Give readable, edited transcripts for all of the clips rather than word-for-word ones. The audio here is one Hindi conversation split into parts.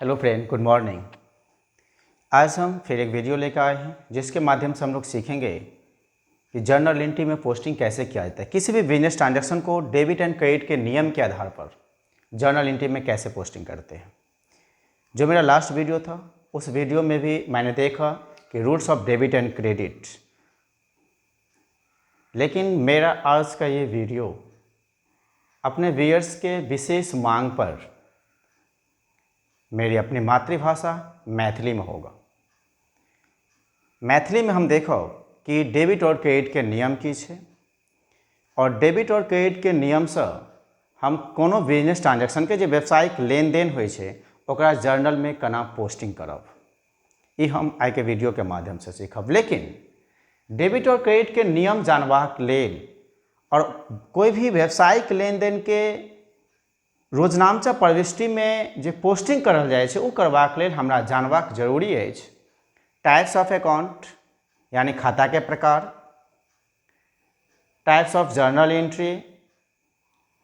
Hello friend, good morning. आज हम फिर एक वीडियो लेकर आए हैं जिसके माध्यम से हम लोग सीखेंगे कि जर्नल एंट्री में पोस्टिंग कैसे किया जाता है। किसी भी बिजनेस ट्रांजैक्शन को डेबिट एंड क्रेडिट के नियम के आधार पर जर्नल एंट्री में कैसे पोस्टिंग करते हैं। जो मेरा लास्ट वीडियो था उस वीडियो में भी मैंने देखा कि rules of debit and credit, लेकिन मेरा आज का ये वीडियो अपने व्यूअर्स के विशेष मांग पर मेरी अपनी मातृभाषा मैथिली में होगा। मैथिली में हम देखो कि डेबिट और क्रेडिट के नियम की छे और डेबिट और क्रेडिट के नियम से हम कोनो बिजनेस ट्रांजैक्शन के जो व्यावसायिक लेन देन होय छे ओकरा जर्नल में केना पोस्टिंग करब, ये हम आइ के वीडियो के माध्यम से सीखब। लेकिन डेबिट और क्रेडिट के नियम जानबाक लेल और कोई भी व्यावसायिक लेन देन के रोजनामचा प्रविष्टि में जो पोस्टिंग करल जाए छे, करबाक लेल हमरा जानबाक जरूरी अछि टाइप्स ऑफ अकाउंट यानी खाता के प्रकार, टाइप्स ऑफ जर्नल एंट्री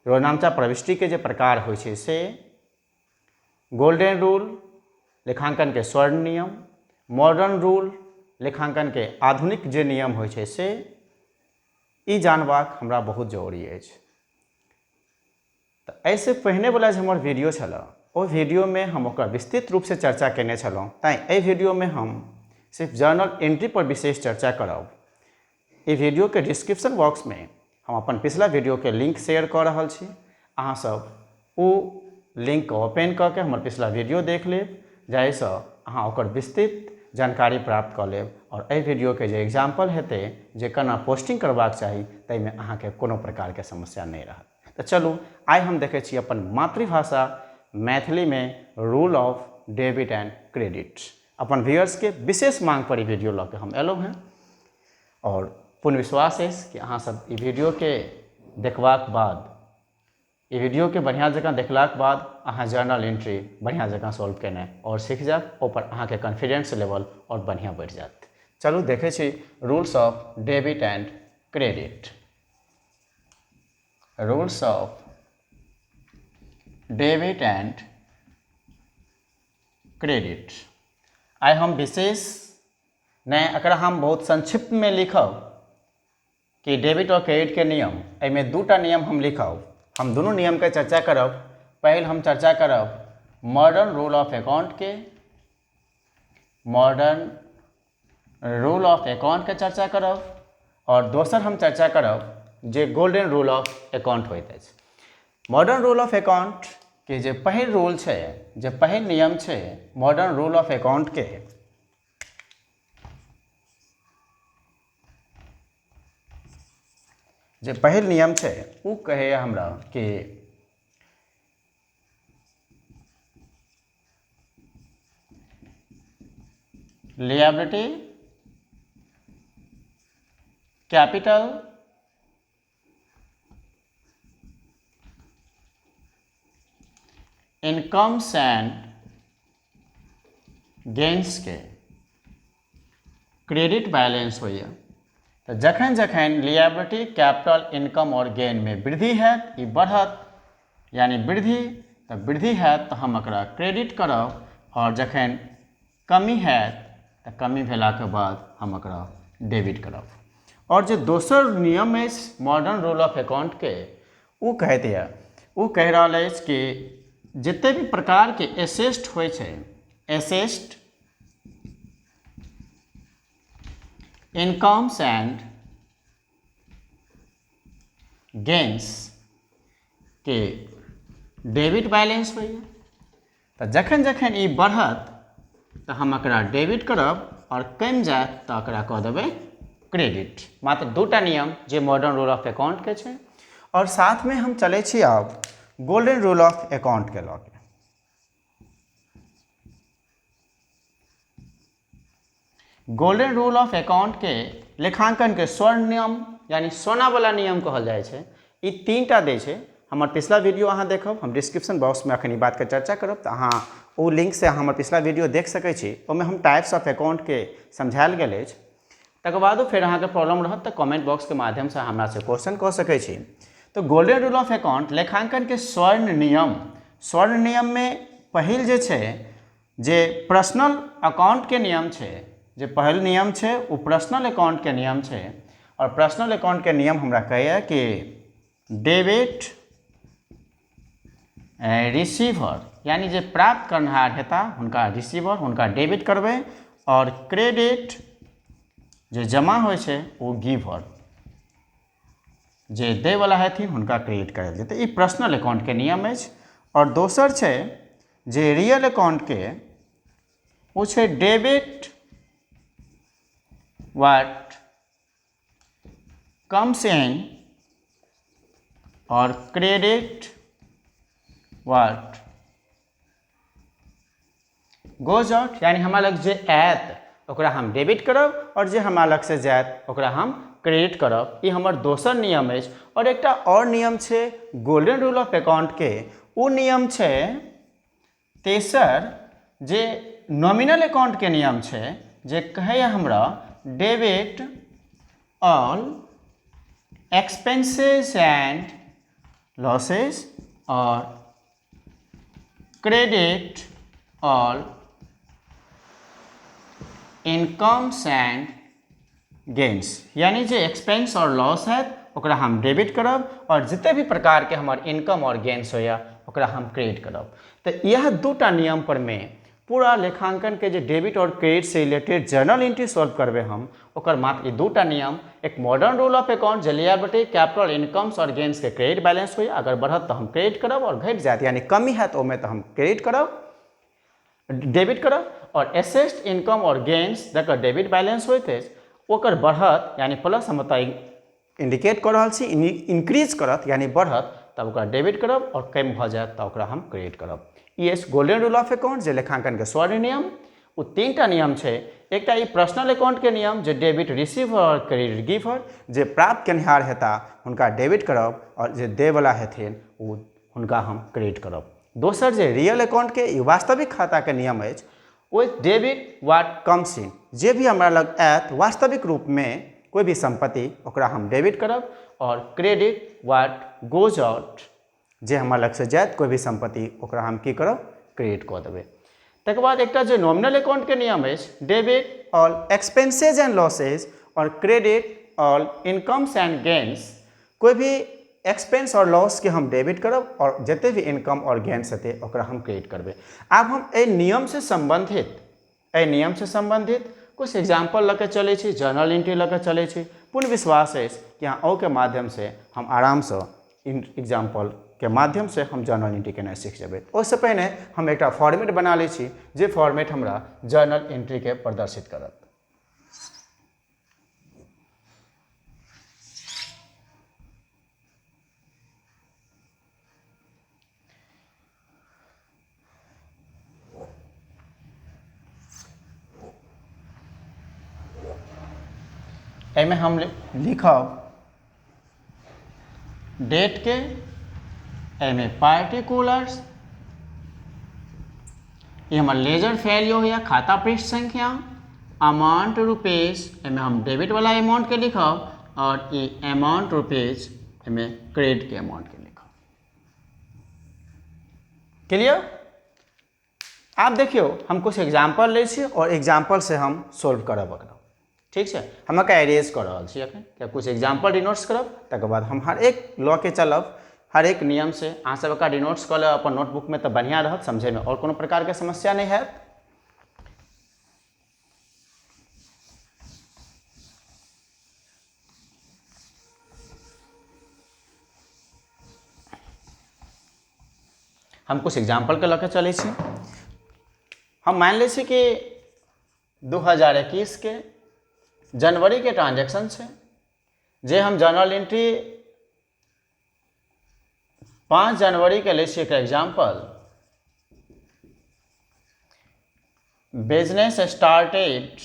रोजनामचा प्रविष्टि के जो प्रकार होय छे से, गोल्डन रूल लेखांकन के स्वर्ण नियम, मॉडर्न रूल लेखांकन के आधुनिक जो नियम होय छे से ई जानबाक हमरा बहुत जरूरी अछि। तो ऐसे पहने वाला जो हमार वीडियो छला ओ वीडियो में हम ओकर विस्तृत रूप से चर्चा केने छलौं, ताई ए वीडियो में हम सिर्फ जर्नल एंट्री पर विशेष चर्चा करब। ये वीडियो के डिस्क्रिप्शन बॉक्स में हम अपन पिछला वीडियो के लिंक शेयर कर रहल छी, अहाँ सब ओ लिंक ओपन करके हमार पिछला वीडियो देख लेब, जाहिसँ अहाँ ओकर विस्तृत जानकारी प्राप्त कर लेब और ए वीडियो के जो एग्जाम्पल हेतै जे केना पोस्टिंग करबाक चाही ताहिमे अहाँके कोनो प्रकार के समस्या नहीं रहत। तो चलू आइ हम देखे छी अपन मातृभाषा मैथिली में rule of debit and credit. Upon viewers के विशेष मांग पर वीडियो लऽ के हम एलहुँ हैं और पूर्ण विश्वास है कि अहाँ सब ई वीडियो के देखबाक बाद, ई वीडियो के बढ़िया जकाँ देखलाक बाद अहाँ जर्नल एंट्री बढ़िया जकाँ सॉल्व केनाइ और सीख जाब, ओपर अहाँ के कॉन्फिडेंस लेवल और बढ़िया बढ़ि जात। चलू देखे छी rules of debit and credit. Rules of debit and credit आइ हम विशेष नहीं, अगर हम बहुत संक्षिप्त में लिखब कि डेबिट और क्रेडिट के नियम, एहिमे दूटा नियम हम लिखब, हम दोनों नियम के चर्चा करब। पहले हम चर्चा करब मॉडर्न रूल ऑफ अकाउंट के, मॉडर्न रूल ऑफ अकाउंट के चर्चा करब और दोसर हम चर्चा करब जे गोल्डन रूल ऑफ अकाउंट होइत अछि। मॉडर्न रूल ऑफ अकाउंट के जे पहिल रूल छै, जे पहिल नियम छै मॉडर्न रूल ऑफ अकाउंट के, जे पहिल नियम छै उ कहे हमरा कि liability capital incomes and gains के क्रेडिट बैलेंस होइए। तो जखन जखन लिएबिलिटी कैपिटल इनकम और गेन में वृद्धि हैत, ई बढ़त यानी वृद्धि, तो वृद्धि हैत तो हम एकरा क्रेडिट करब और जखन कमी हैत तो कमी भेला के बाद हम एकरा डेबिट करब। और जो दोसर नियम अछि मॉडर्न रूल ऑफ अकाउंट के, उ कह रहल अछि कि जिते भी प्रकार के एसेट होय छै, एसेट इनकम्स एंड गेन्स के डेबिट बैलेंस होइए। तो जखन जखन ई बढ़त तो हम एकरा डेबिट करब और कम जात तो एकरा कह देबै क्रेडिट। मात्र दूटा नियम जे मॉडर्न रूल ऑफ अकाउंट के छै। और साथ में हम चले छी अब गोल्डन रूल ऑफ अकाउंट के लऽ के। गोल्डन रूल ऑफ अकाउंट के लेखांकन के स्वर्ण नियम यानी सोना वाला नियम कहल जाए छै। ई तीनटा दै छै। हमर पिछला वीडियो अहाँ देखब, हम डिस्क्रिप्शन बॉक्स में अखन ई बात के चर्चा करब, तो अहाँ ओ लिंक से हमर पिछला वीडियो देख सकै छी। ओहिमे हम टाइप्स ऑफ अकाउंट के समझायल गेल अछि। तकर बादो फिर अहाँके प्रॉब्लम रहत तो कमेंट बॉक्स के माध्यम से हमरा से क्वेश्चन कऽ सकै छी। तो गोल्डन रूल ऑफ अकाउंट लेखांकन के स्वर्ण नियम में पहिल जे छै जे पर्सनल अकाउंट के नियम छै, जे पहल नियम छै वो पर्सनल अकाउंट के नियम छै, और पर्सनल अकाउंट के नियम हमरा कहैए कि डेबिट रिसीवर यानी जे प्राप्त करनिहार हेता हुनका रिसीवर हुनका डेबिट करबै, और क्रेडिट जे जमा होइ छै वो गिवर जे दैवला हेथिन हुनका क्रेडिट करल जेतै। ई पर्सनल अकाउंट के नियम अछि। और दोसर छै जे रियल अकाउंट के वो छै डेबिट व्हाट कम्स इन और क्रेडिट व्हाट गोज आउट, यानी हमरा लग जे आयत ओकरा हम डेबिट करब और जे हमरा लग से जायत ओकरा हम क्रेडिट करब। ई हमर दोसर नियम अछि। और एकटा और नियम छै गोल्डन रूल ऑफ अकाउंट के, वो नियम छै तेसर जे नॉमिनल अकाउंट के नियम छै, जे कहैए हमरा debit all expenses and losses और credit all incomes and gains, यानी जे एक्सपेंस और लॉस है ओकरा हम डेबिट करब और जिते भी प्रकार के हमार इनकम और गेन्स होया ओकरा हम क्रेडिट करब। तो यह दूटा नियम पर में पूरा लेखांकन के जे डेबिट और क्रेडिट से रिलेटेड जर्नल एंट्री सॉल्व करबे हम, ओकर मात्र ये दूटा नियम, एक modern rule of account J liability capital incomes और गेन्स के क्रेडिट बैलेंस हुई, अगर बढ़त तो हम क्रेडिट करब और घट जाए यानी कमी है तो ओमें तो हम क्रेडिट करब डेबिट करब, और एसेस्ड इनकम और गेन्स जकर डेबिट बैलेंस होइत अछि ओकर बढ़त यानी प्लस हम ओतऽ इंडिकेट कऽ रहल छी, इंक्रीज करत यानी बढ़त तब ओकरा डेबिट करब और कम भऽ जायत तऽ ओकरा हम क्रेडिट करब। ई अछि गोल्डन रूल ऑफ अकाउंट जे लेखांकन के स्वर्ण नियम। वो तीनटा नियम छै, एकटा ई पर्सनल अकाउंट के नियम जे डेबिट रिसीवर और क्रेडिट गिवर, जे प्राप्त केनिहार हेता हुनका डेबिट करब और जे दैवला हेथिन हुनका हम क्रेडिट करब। दोसर जे रियल अकाउंट के ई वास्तविक खाता के नियम अछि, वो डेबिट व्हाट कम्स इन, जे भी हमरा लग आयत वास्तविक रूप में कोई भी संपत्ति ओकरा हम डेबिट करब, और क्रेडिट व्हाट गोज आउट, जे हमरा लग से जायत कोई भी संपत्ति ओकरा हम की करब क्रेडिट कऽ देबै। तकर बाद एकटा जे नॉमिनल अकाउंट के नियम अछि, debit all expenses and losses और credit all incomes and gains, कोई भी एक्सपेंस और लॉस के हम डेबिट करब और जते भी इनकम और गेन्स हेतै ओकरा हम क्रेडिट करबै। आब हम एहि नियम से संबंधित कुछ एग्जाम्पल लऽ के चलै छी, जर्नल एंट्री लऽ के चलै छी। पूर्ण विश्वास अछि कि अहाँ ओके माध्यम से हम आराम से एग्जाम्पल के माध्यम से हम जर्नल एंट्री केनाइ सीख जेबै। ओहिसँ पहिने हम एकटा फॉर्मेट बना लै छी, जे फॉर्मेट हमरा जर्नल एंट्री के प्रदर्शित करत। एहिमे हम लिखब डेट के, एहिमे पार्टिकुलर्स, ये हमार लेजर फैलियो या खाता पृष्ठ संख्या, अमाउंट रुपीज, एहिमे हम डेबिट वाला अमाउंट के लिखब, और ये अमाउंट रुपीज एहिमे क्रेडिट के अमाउंट के लिखब। क्लियर? आप देखियो हम कुछ एग्जाम्पल ले छी और एग्जाम्पल से हम सोल्व करब एकरा। ठीक है, हम एरेज कर रहा छी अखन, कुछ एग्जाम्पल डिनोट्स करब, तकर बाद हम हर एक लॉ के चलब, हर एक नियम से अहाँ सब एकरा डिनोट्स कर लेब अपन नोटबुक में, तो बढ़िया रहत समझे में और कोनो प्रकार के समस्या नहीं है। हम कुछ एग्जाम्पल के लऽ के चलै छी। हम मान लै छी कि 2021 के जनवरी के ट्रांजैक्शन है, जे हम जर्नल एंट्री 5 जनवरी के ले छी एक example. Business started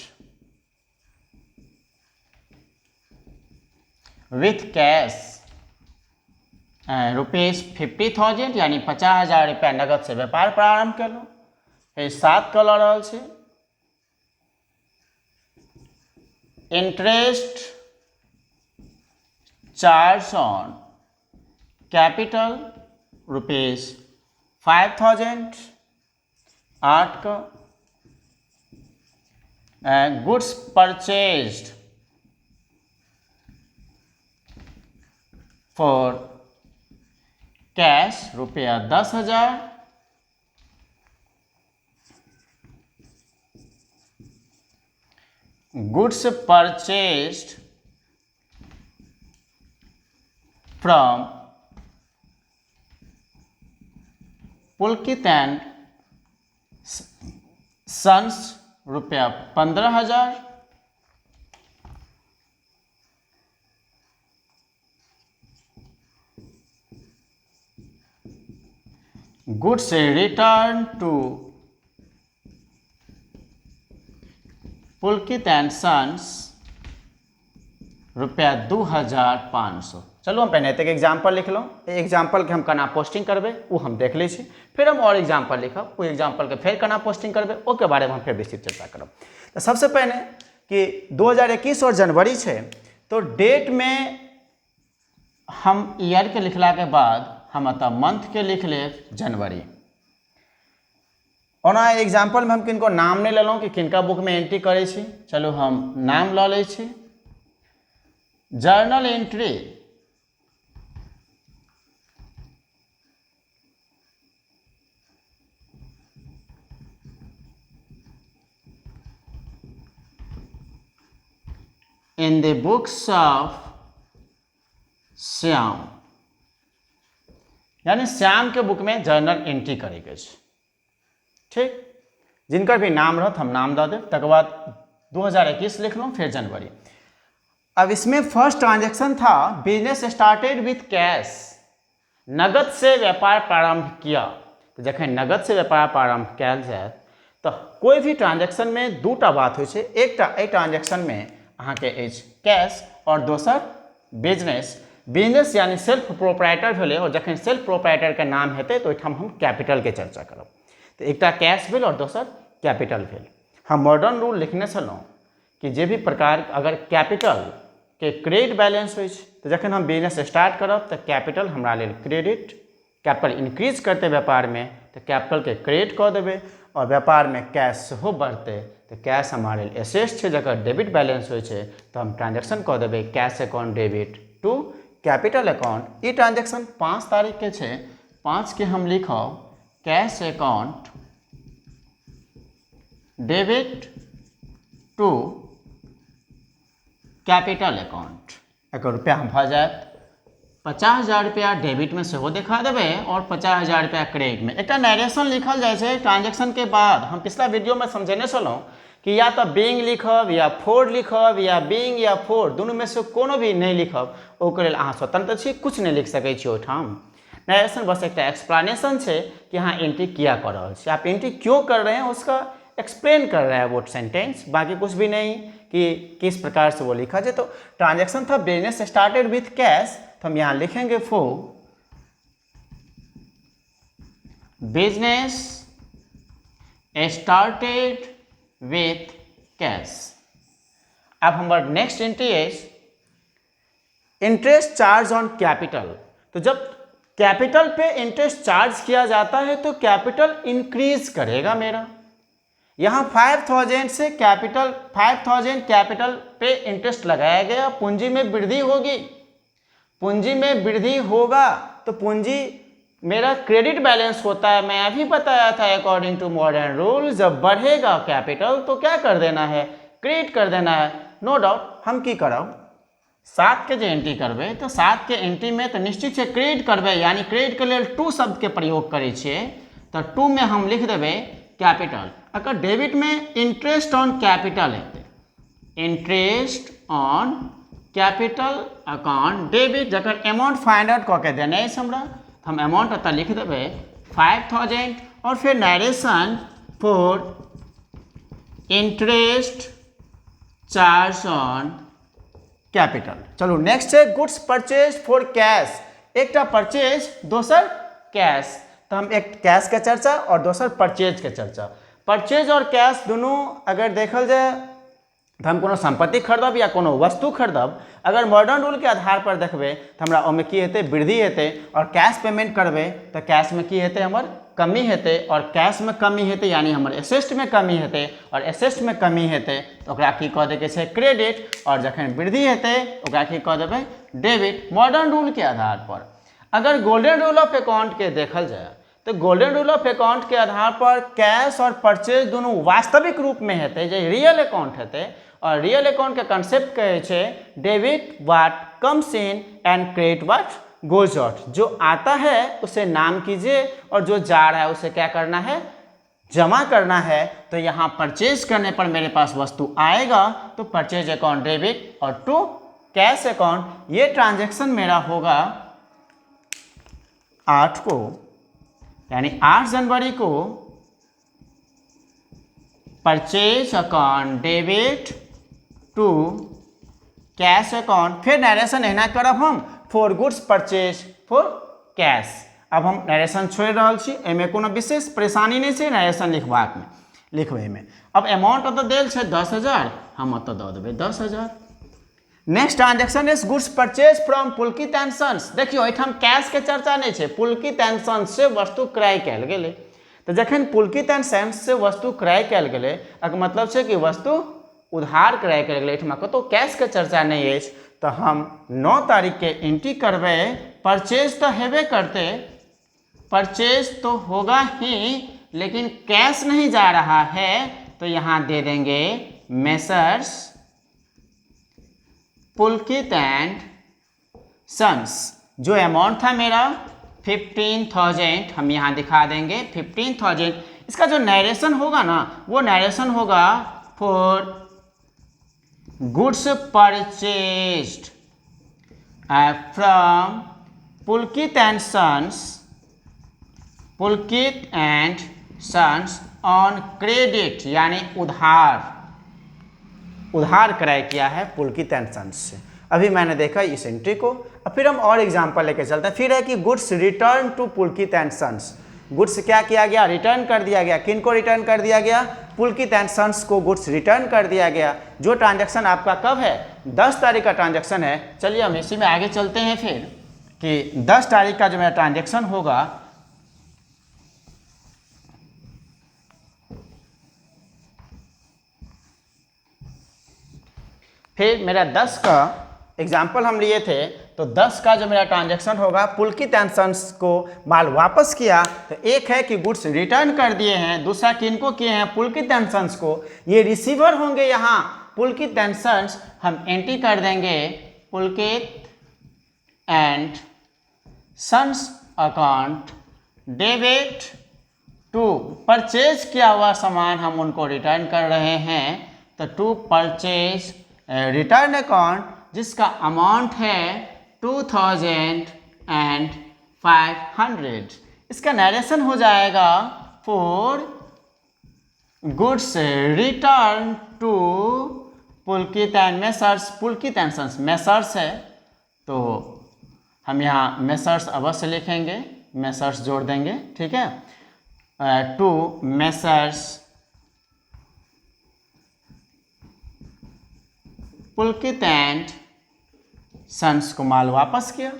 with cash ₹50,000 यानी 50,000 रुपया नगद से व्यापार प्रारंभ कलूँ। 7 कऽ लऽ रहल छी। Interest charge on capital ₹5,000। 8 का गुड्स परचेज्ड फॉर कैश रुपया 10,000, goods purchased from Pulkit and sons रुपया 15,000, goods return to Pulkit and sons रुपया 2,500। चलो हम पहले एक एग्जाम्पल लिख लो, एग्जाम्पल के हम केना पोस्टिंग करबे वो हम देख लै छी, फिर हम और एग्जाम्पल लिखब, वो एग्जाम्पल के फिर केना पोस्टिंग करबे ओके बारे में हम फिर विस्तृत चर्चा करब। तो सबसे पहले कि 2021 और जनवरी है, तो डेट में हम ईयर के लिखला के बाद हम अतः मंथ के लिख ले जनवरी। ओना एग्जाम्पल में हम किनको नाम नहीं लेलहुँ कि किनका बुक में एंट्री करे छी, चलो हम नाम लऽ लै छी। Journal entry in the books of Shyam, यानी श्याम के बुक में जर्नल एंट्री करेके छै। ठीक, जिनकर भी नाम रहत हम नाम दऽ देब, तकर बाद 2021 लिख लो फिर जनवरी। अब इसमें फर्स्ट ट्रांजैक्शन था बिजनेस स्टार्टेड विथ कैश, नगद से व्यापार प्रारंभ किया। तो जखन नगद से व्यापार प्रारंभ कयल जाए तो कोई भी ट्रांजैक्शन में दूटा बात होइ छै, एकटा एहि ट्रांजैक्शन में अहाँके अछि कैश और दोसर बिजनेस। बिजनेस यानी सेल्फ प्रोप्राइटर भेलै, और जखन सेल्फ प्रोप्राइटर के नाम हेतै तो ओहिठाम हम कैपिटल के चर्चा करब। तो एकटा कैश भेल और दोसर कैपिटल भेल। हम मॉडर्न रूल लिखने छलहुँ कि जे भी प्रकार अगर कैपिटल के क्रेडिट बैलेंस होइ छै, तो जखन हम बिजनेस स्टार्ट करब तो कैपिटल हमरा लेल क्रेडिट, कैपिटल इंक्रीज करते व्यापार में तो कैपिटल के क्रेडिट कऽ देबै, और व्यापार में कैश सेहो बढ़तै तो कैश हमारे लेल एसेट छै, जकर डेबिट बैलेंस होइ छै तो हम ट्रांजैक्शन कऽ देबै cash account debit to capital account. ई ट्रांजैक्शन 5 तारीख के छै, 5 के हम लिखब cash account debit to capital account. एक रुपया भऽ जायत 50,000 रुपया डेबिट में सेहो देखा देबै और 50,000 रुपया क्रेडिट में। एक नरेशन लिखल जाए छै ट्रांजैक्शन के बाद। हम पिछला वीडियो में समझेने छलहुँ कि या तो बीइंग लिखब या फॉर लिखब, या बीइंग या फॉर दुनू में से कोनो भी नहीं लिखब, ओकर लेल अहाँ स्वतंत्र छी, कुछ नहीं लिख सकै छी ओहिठाम। नरेशन बस एक एक्सप्लेनेशन है कि हाँ एंट्री किया कर रहा है, आप एंट्री क्यों कर रहे हैं उसका एक्सप्लेन कर रहा है वो सेंटेंस, बाकी कुछ भी नहीं कि किस प्रकार से वो लिखा जाए। तो ट्रांजैक्शन था बिजनेस स्टार्टेड विथ कैश, तो हम यहाँ लिखेंगे for business started with cash. अब हमारा नेक्स्ट एंट्री है इंटरेस्ट चार्ज ऑन कैपिटल। तो जब कैपिटल पे इंटरेस्ट चार्ज किया जाता है तो कैपिटल इंक्रीज करेगा मेरा। यहाँ 5,000 से कैपिटल 5,000 कैपिटल पे इंटरेस्ट लगाया गया, पूंजी में वृद्धि होगी, पूंजी में वृद्धि होगा तो पूंजी मेरा क्रेडिट बैलेंस होता है। मैं अभी बताया था अकॉर्डिंग टू मॉडर्न रूल, जब बढ़ेगा कैपिटल तो क्या कर देना है, क्रेडिट कर देना है। नो डाउट हम की करब 7 के जो एंट्री करबे तो 7 के एंट्री में तो निश्चित से क्रेडिट करबे, यानी क्रेडिट के लिए 2 शब्द के प्रयोग करे छिए, तो 2 में हम लिख देवे कैपिटल। अगर डेबिट में इंटरेस्ट ऑन कैपिटल है, interest on capital account debit, जकर अमाउंट फाइंड आउट कऽ के देने है हमरा, तो हम अमाउंट अतः लिख देवे 5,000 और फिर narration for interest charge on capital. चलो नेक्स्ट है गुड्स परचेज फॉर कैश। एक परचेज दोसर कैश, तो हम एक कैश के चर्चा और दोसर परचेज के चर्चा। परचेज और कैश दोनों अगर देखल जाए तो हम कोनो संपत्ति खरीदब या कोनो वस्तु खरीदब, अगर मॉडर्न रूल के आधार पर देखबे तो हमरा ओमे की हेतै, वृद्धि हेतै, और कैश पेमेंट करबे तो कैश में की हेतै, हमर कमी हेतै और कैश में कमी हेतै यानी हमर एसेट में कमी हेतै और एसेट में कमी हेतै तो ओकरा की कह दै के छै क्रेडिट और जखन वृद्धि हेतै ओकरा की कह देबै डेबिट। मॉडर्न रूल के आधार पर अगर गोल्डन रूल ऑफ अकाउंट के देखल जाए तो गोल्डन रूल ऑफ अकाउंट के आधार पर कैश और परचेज दोनों वास्तविक रूप में हेतै जे रियल अकाउंट हेतै और रियल अकाउंट के कंसेप्ट कहै छै debit what comes in and credit what goes out. जो आता है उसे नाम कीजिए और जो जा रहा है उसे क्या करना है, जमा करना है। तो यहाँ परचेज करने पर मेरे पास वस्तु आएगा तो परचेज अकाउंट डेबिट और टू कैश अकाउंट ये ट्रांजैक्शन मेरा होगा 8 को यानी 8 जनवरी को purchase account debit to cash account. फिर नरेशन एना करब हम for goods purchase for cash. अब हम नरेशन छोड़ रहल छी, एमे कोनो विशेष परेशानी नहीं छै नरेशन लिखबाक में लिखबे में। अब अमाउंट ओतऽ देल छै 10,000, हम ओतऽ दऽ देबै 10,000। Next transaction is goods purchase from Pulkit and sons. देखियो एठाम कैश के चर्चा नहीं छै, पुलकित एंड सन्स से वस्तु क्रय कयल गेलै। तो जखन पुलकित एंड सन्स से वस्तु क्रय कयल गेलै एकर मतलब छै कि वस्तु उधार क्रय कयल गेलै, एहिठमा कतौ कैश के चर्चा नहीं अछि। तो हम 9 तारीख के एंट्री करबै, परचेज तो हेबे करते, परचेज तो होगा ही लेकिन कैश नहीं जा रहा है तो यहाँ दे देंगे मेसर्स पुलकित एंड सन्स। जो अमाउंट था मेरा 15,000 हम यहाँ दिखा देंगे 15,000। इसका जो नरेशन होगा ना वो नरेशन होगा for goods purchased from Pulkit and sons, Pulkit and sons on credit यानी उधार क्रय किया है पुलकित एंड सन्स से। अभी मैंने देखा इस एंट्री को। अब फिर हम और एग्जांपल लेके चलते हैं। फिर है कि goods return to Pulkit and sons. Goods क्या किया गया, रिटर्न कर दिया गया। किन को रिटर्न कर दिया गया, पुलकित एंड सन्स को गुड्स रिटर्न कर दिया गया। जो ट्रांजैक्शन आपका कब है, 10 तारीख का ट्रांजैक्शन है। चलिए हम इसी में आगे चलते हैं फिर कि 10 तारीख का जो मेरा ट्रांजैक्शन होगा फिर मेरा 10 का एग्जाम्पल हम लिए थे तो 10 का जो मेरा ट्रांजैक्शन होगा पुलकित एंड सन्स को माल वापस किया। तो एक है कि गुड्स रिटर्न कर दिए हैं, दूसरा किनको किए हैं, पुलकित एंड सन्स को। ये रिसीवर होंगे यहाँ पुलकित एंड सन्स। हम एंट्री कर देंगे Pulkit and sons account debit to purchase किया हुआ सामान हम उनको रिटर्न कर रहे हैं। तो टू परचेज रिटर्न अकाउंट जिसका अमाउंट है 2,500। इसका नरेशन हो जाएगा for goods return to Pulkit and messrs. Pulkit and sons messrs है तो हम यहाँ मेसर्स अवश्य लिखेंगे, मेसर्स जोड़ देंगे, ठीक है। To messrs Pulkit and sons को माल वापस किया।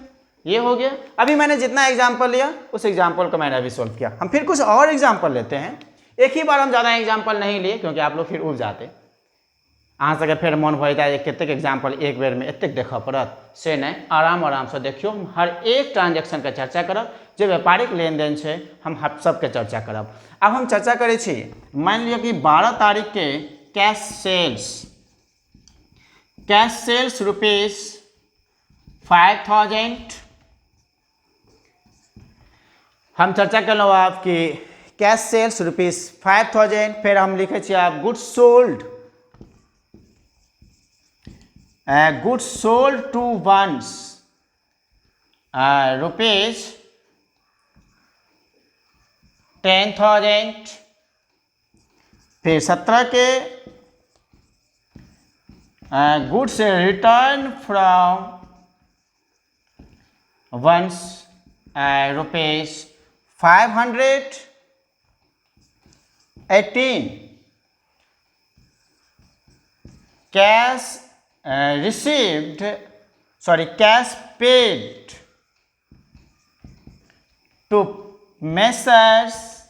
ये हो गया। अभी मैंने जितना एग्जाम्पल लिया उस एग्जाम्पल को मैंने अभी सोल्व किया। हम फिर कुछ और एग्जाम्पल लेते हैं। एक ही बार हम ज़्यादा एग्जाम्पल नहीं लिए क्योंकि आप लोग फिर उब जाते। अहाँ सबके फिर मन भऽ जाए कतेक एग्जाम्पल एक बेर में एतेक देखऽ पड़त, से नहीं। आराम से देखियो, हम हर एक ट्रांजेक्शन के चर्चा करब। जो व्यापारिक लेन देन है हम सबके चर्चा करब। अब हम चर्चा करै छी, मान लिअ कि 12 तारीख के कैश सेल्स रुपीज 5,000। हम चर्चा कलहुँ आप कि कैश सेल्स रुपीज 5,000। फिर हम लिखे छी आप goods sold to Vansh rupees 10,000। फिर 17 के goods return from Vansh rupees 500। 18 cash cash paid to Messrs.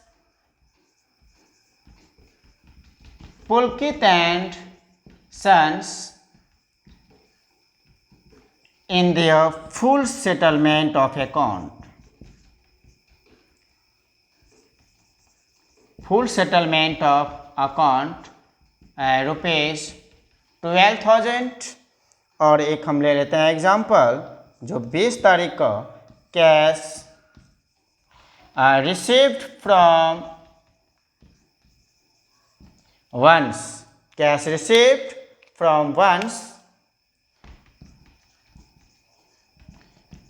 Pulkit and Sons in their full settlement of account. Full settlement of account rupees 12,000। और एक हम ले लेते हैं एग्जाम्पल जो 20 तारीख को cash received from Vansh, cash received from Vansh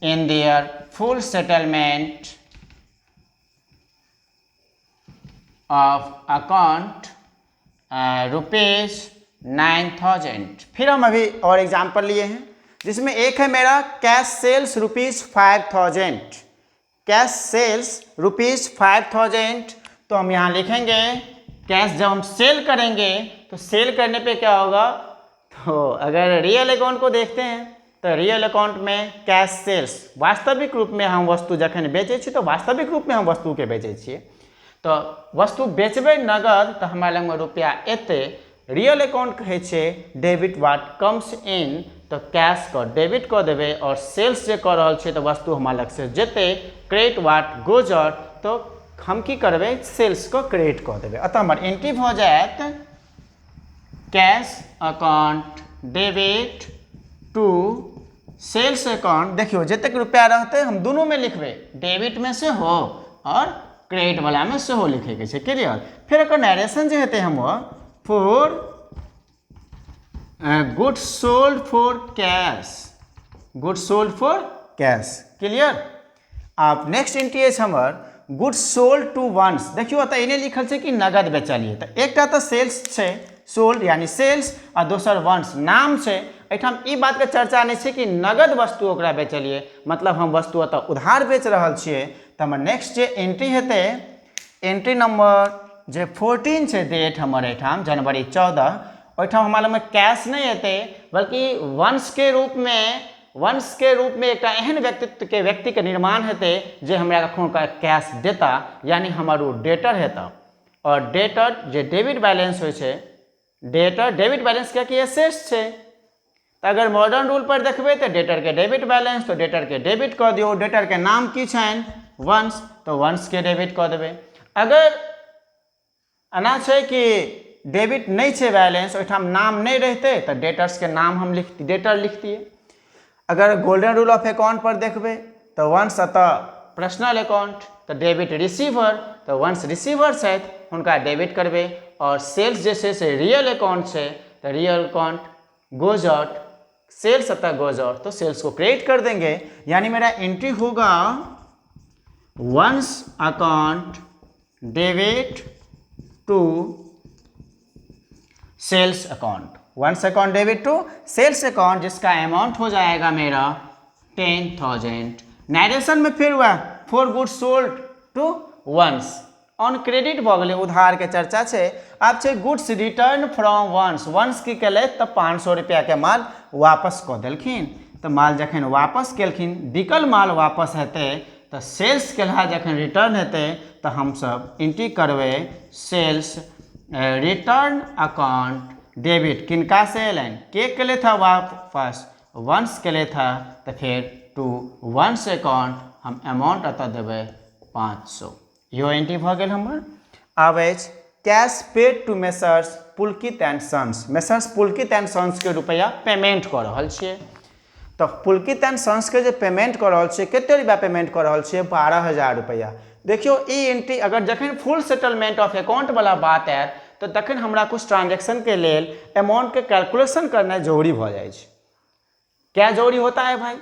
in their full settlement of account rupees 9,000। फिर हम अभी और एग्जाम्पल लिए हैं जिसमें एक है मेरा cash sales rupees 5,000, cash sales rupees 5,000। तो हम यहाँ लिखेंगे कैश जब हम सेल करेंगे तो सेल करने पे क्या होगा, तो अगर रियल अकाउंट को देखते हैं तो रियल अकाउंट में कैश सेल्स वास्तविक रूप में हम वस्तु जखन बेचै छी तो वास्तविक रूप में हम वस्तु के बेचै छियै, तो वस्तु बेचबै नगद तो हमरा लग में रुपया एते। रियल अकाउंट कहै छै डेबिट व्हाट कम्स इन, तो कैश को डेबिट कऽ देबै और सेल्स जे कऽ रहल छै तो वस्तु हमरा लग से जेतै। क्रेडिट व्हाट गोज आउट, तो हम की करबै सेल्स को क्रेडिट कऽ देबै। अतः हमर एंट्री भऽ जायत cash account debit to sales account. देखियो जतेक रुपया रहते हम दोनों में लिखबै, डेबिट में से हो और क्रेडिट वाला में से हो लिखे के छै, क्लियर। फिर एक नरेशन जे हेतै हम for goods sold for cash, goods sold for cash, clear. आप नेक्स्ट एंट्री अछि हमर गुड्स सोल्ड टू वंस। देखियो एतऽ इने लिखल छै कि नगद बेचलिए, तो एकटा तऽ सेल्स छै सोल्ड यानी सेल्स आ दोसर वंस नाम छै। एहिठाम ई बात के चर्चा नहीं छै कि नगद वस्तु ओकरा बेचलिए, मतलब हम वस्तु एतऽ उधार बेच रहल छियै। तो हमर नेक्स्ट जे एंट्री हेतै एंट्री नंबर जे 14 छै, डेट हमर एहिठाम जनवरी 14, ओहिठाम हमरा लगमे कैश नहीं हेतै बल्कि वंश के रूप में एक एहन व्यक्ति के निर्माण हेतै जे हमरा कखनो कैश देता, यानी हमर ओ डेटर हेता। और डेटर जे डेबिट बैलेंस होइ छै, डेटर डेबिट बैलेंस कियाकि एसेट्स छै, तो अगर मॉडर्न रूल पर देखबै तो डेटर के डेबिट बैलेंस, तो डेटर के डेबिट कऽ दियौ। डेटर के नाम की छनि वंश, तो वंश के डेबिट कऽ देबै। अगर एना छै कि डेबिट नहीं छै बैलेंस, ओहिठाम नाम नहीं रहते तो डेटर्स के नाम हम डेटर लिख दिए। अगर गोल्डन रूल ऑफ अकाउंट पर देखबै तो वंश अतः पर्सनल अकाउंट, तो डेबिट रिसीवर, तो वंश रिसीवर छथि हुनका डेबिट करबै। और सेल्स जैसे से रियल अकाउंट है तो real account goes out, sales अतः गोज आउट, तो सेल्स को क्रेडिट कर देंगे। यानी मेरा एंट्री होगा Vansh account debit to sales account, Vansh account debit to sales account, जिसका अमाउंट हो जाएगा मेरा 10,000। नरेशन में फिर हुआ for goods sold to Vansh, on credit भऽ गेलै, उधार के चर्चा छै। आब छै goods return from Vansh, Vansh की केलथि तऽ 500 रुपया के माल वापस कऽ देलखिन। तो माल जखन वापस केलखिन, बिकल माल वापस हेतै तो सेल्स केलहा जखन रिटर्न हेतै तो हम सब एंट्री करबै सेल्स रिटर्न अकाउंट डेबिट, किनका से एलनि, के केले था वापस, वंस केले था, तो फिर टू वंस अकाउंट हम अमाउंट अतः देबै 500। यो एंट्री भऽ गेल हमर। आब अछि cash paid to messrs Pulkit and sons. Messrs Pulkit and sons के रुपया पेमेंट कऽ रहल छियै, तो पुलकित एंड सन्स के जे पेमेंट कऽ रहल छियै, कते रुपया पेमेंट कऽ रहल छियै 12,000 रुपया। देखियो ई एंट्री अगर जखन फुल सेटलमेंट ऑफ अकाउंट वाला बात आयत तो तखन हमरा कुछ ट्रांजेक्शन के लेल अमाउंट के कैलकुलेशन करना जरूरी भऽ जाइ छै। क्या जरूरी होता है भाई,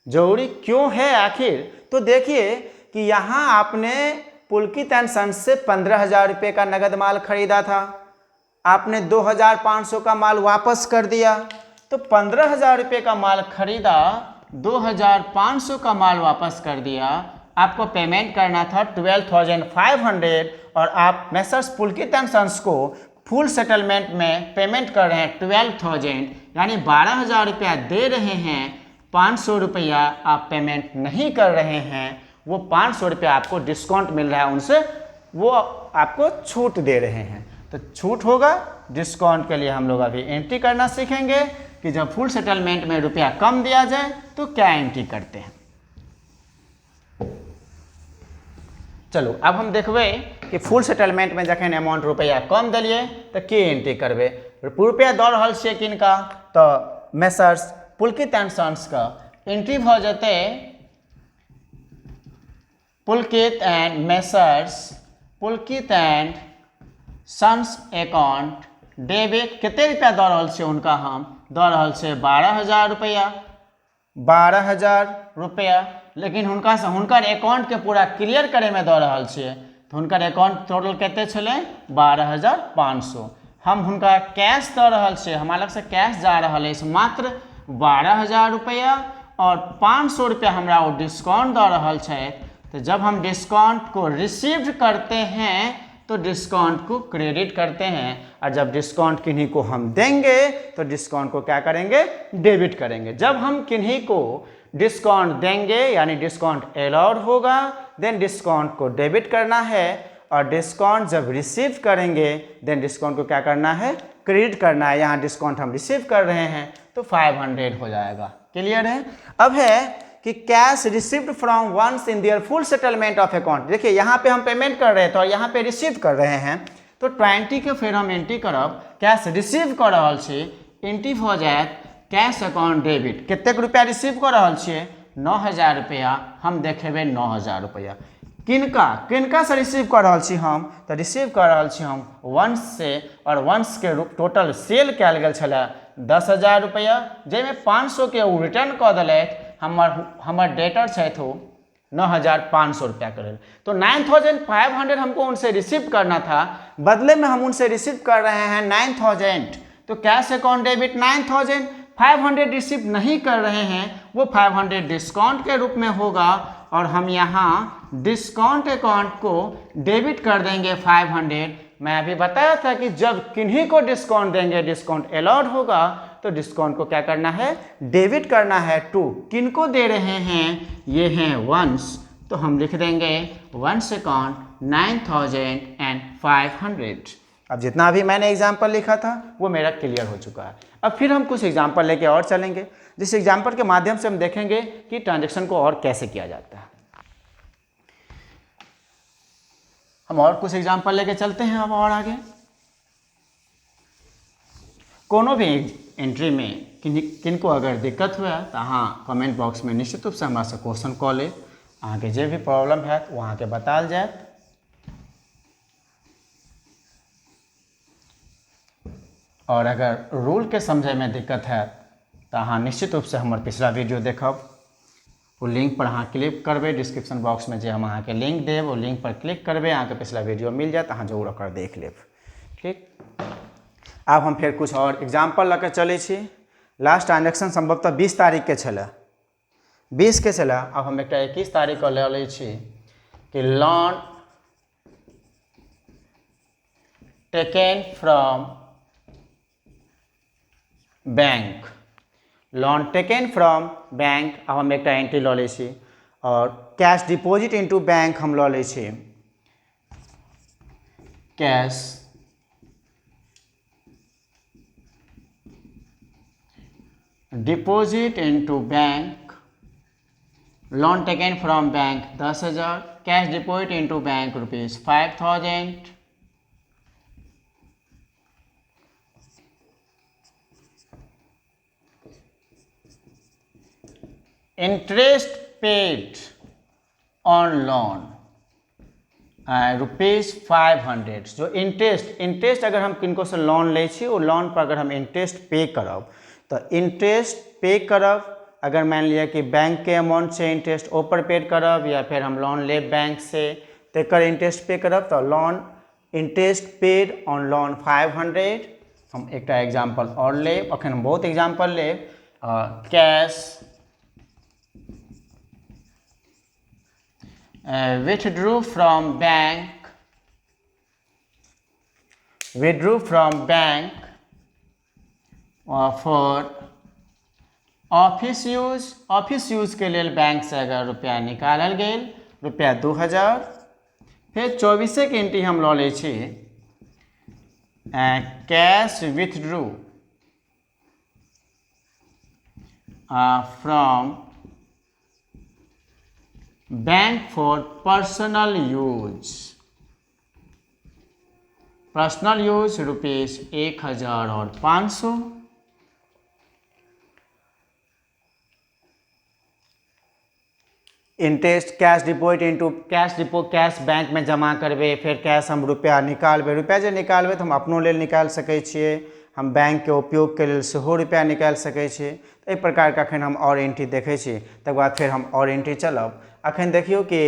जरूरी क्यों है आखिर? तो देखिए कि यहाँ आपने पुलकित एंड सन्स से 15,000 रुपये का नगद माल खरीदा था, आपने 2,500 का माल वापस कर दिया, तो 15,000 रुपये का माल खरीदा, 2,500 का माल वापस कर दिया, आपको पेमेंट करना था 12,500 और आप मेसर्स पुलकित एंड सन्स को फुल सेटलमेंट में पेमेंट कर रहे हैं 12,000, यानी 12,000 रुपया दे रहे हैं 500 रुपया आप पेमेंट नहीं कर रहे हैं, वो 500 रुपया आपको डिस्काउंट मिल रहा है उनसे, वो आपको छूट दे रहे हैं। तो छूट होगा, डिस्काउंट के लिए हम लोग अभी एंट्री करना सीखेंगे कि जब फुल सेटलमेंट में रुपया कम दिया जाए तो क्या एंट्री करते हैं। चलो अब हम देखबे कि फुल सेटलमेंट में जखन अमाउंट रुपया कम दिलिए तो की एंट्री करबे। रुपया दऽ रहल छियै किनका, तो मेसर्स पुलकित एंड सन्स का एंट्री भ जेतै Pulkit and messrs Pulkit and sons account debit. कते रुपया दऽ रहल छियै हुनका, हम दऽ रहल छियै 12,000 रुपया, 12,000 रुपया। लेकिन हुनका से हुनकर अकाउंट के पूरा क्लियर करे में दऽ रहल छियै, तो हुनकर अकाउंट टोटल कते छलै 12,500। हम हुनका कैश दऽ रहल छियै, हमारा लग से कैश जा रहल है मात्र 12,000 रुपया और 500 रुपया हमरा वो डिस्काउंट दऽ रहल छै। तो जब हम डिस्काउंट को रिसीव करते हैं तो डिस्काउंट को क्रेडिट करते हैं, और जब डिस्काउंट किन्हीं को हम देंगे तो डिस्काउंट को क्या करेंगे, डेबिट करेंगे। जब हम किन्हीं को डिस्काउंट देंगे यानी डिस्काउंट अलाउड होगा, देन डिस्काउंट को डेबिट करना है, और डिस्काउंट जब रिसीव करेंगे देन डिस्काउंट को क्या करना है, क्रेडिट करना है। यहाँ डिस्काउंट हम रिसीव कर रहे हैं तो 500 हो जाएगा। क्लियर है। अब है कि cash received from Vansh in their full settlement of account. देखिए यहाँ पे हम पेमेंट कर रहे थे और यहाँ पे रिसीव कर रहे हैं, तो 20 के फिर हम एंट्री करब, कैश रिसीव कर रहा छी, एंट्री हो जाए कैश अकाउंट डेबिट। कतेक रुपया रिसीव कर रहा छिए, 9,000 रुपया। हम देखेबे 9,000 रुपया किनका किनका से रिसीव कर रहा छी, हम तो रिसीव कर रहा छी हम वंश से, और वंश के टोटल सेल कैल गेल छलै 10,000 रुपया, जैमे 500 के वो रिटर्न कऽ देलथि। हमर डेटर छथि वो 9,500 रुपया के लेल, तो 9,500 हमको उनसे रिसीव करना था, बदले में हम उनसे रिसीव कर रहे हैं 9,000। तो कैश अकाउंट डेबिट 9,000, 500 रिसीव नहीं कर रहे हैं, वो 500 डिस्काउंट के रूप में होगा, और हम यहाँ डिस्काउंट अकाउंट को डेबिट कर देंगे 500। मैं अभी बताया था कि जब किन्हीं को डिस्काउंट देंगे डिस्काउंट अलाउड होगा, तो डिस्काउंट को क्या करना है, डेबिट करना है। टू किनको दे रहे हैं, ये हैं वंश, तो हम लिख देंगे वंश अकाउंट 9,500। अब जितना भी मैंने एग्जाम्पल लिखा था वो मेरा क्लियर हो चुका है। अब फिर हम कुछ एग्जाम्पल लेके और चलेंगे, जिस एग्जाम्पल के माध्यम से हम देखेंगे कि ट्रांजैक्शन को और कैसे किया जाता है। हम और कुछ एग्जाम्पल लेके चलते हैं अब और आगे। कोनो भी एंट्री में किनको अगर दिक्कत हुआ तो हाँ कमेंट बॉक्स में निश्चित रूप से हमरा से क्वेश्चन कऽ ले, अहाँके जे भी प्रॉब्लम है वो अहाँके बताल जाए। और अगर रूल के समझे में दिक्कत है तो अहाँ निश्चित रूप से हमार पिछला वीडियो देखब, वो लिंक पर अहाँ क्लिक करबे, डिस्क्रिप्शन बॉक्स में जो हम अहाँके लिंक देव वो लिंक पर क्लिक करबे, अहाँके पिछला वीडियो मिल जाए, अहाँ जरूर ओकर देख लेब। ठीक, अब हम फिर कुछ और एग्जाम्पल लऽ के चलै छी। लास्ट ट्रांजेक्शन संभवतः 20 तारीख के छलै, 20 के छलै। अब हम एक 21 तारीख के लऽ लै छी कि loan taken from bank, loan taken from bank. अब हम एक एंट्री लऽ लै छी, और कैश डिपॉजिट इनटू बैंक हम लऽ लै छी, cash deposit into bank, loan taken from bank 10,000, cash deposit into bank ₹5,000। Interest paid on loan ₹500। जो इंटरेस्ट अगर हम किनको से लोन ले छी, वो लोन पर अगर हम इंटरेस्ट पे करब तो इंटरेस्ट पे करब, अगर मान लिया कि बैंक के अमाउंट से इंटरेस्ट ऊपर पेड करब, या फिर हम लोन ले बैंक से तेकर इंटरेस्ट पे करब, तो loan interest paid on loan 500। हम एक एग्जाम्पल और लेब, अखन हम बहुत example lab. Cash withdrew from bank for office use के लिए बैंक से अगर रुपया निकालल गेल रुपया 2000। फिर 24 के एंट्री हम लऽ लै छी cash withdrew from bank for personal use rupees 1000 और 500। Interest cash deposit into cash bank में जमा करबे, फिर कैश हम रुपया निकालबे, रुपया जे निकालबे तो हम अपनों लेल निकाल सकै छियै, हम बैंक के उपयोग के लेल सेहो रुपया निकाल सकै छियै। तो एहि प्रकार के अखन हम और एंट्री देखै छी, तकर बाद फिर हम और एंट्री चलब। अखन देखियो कि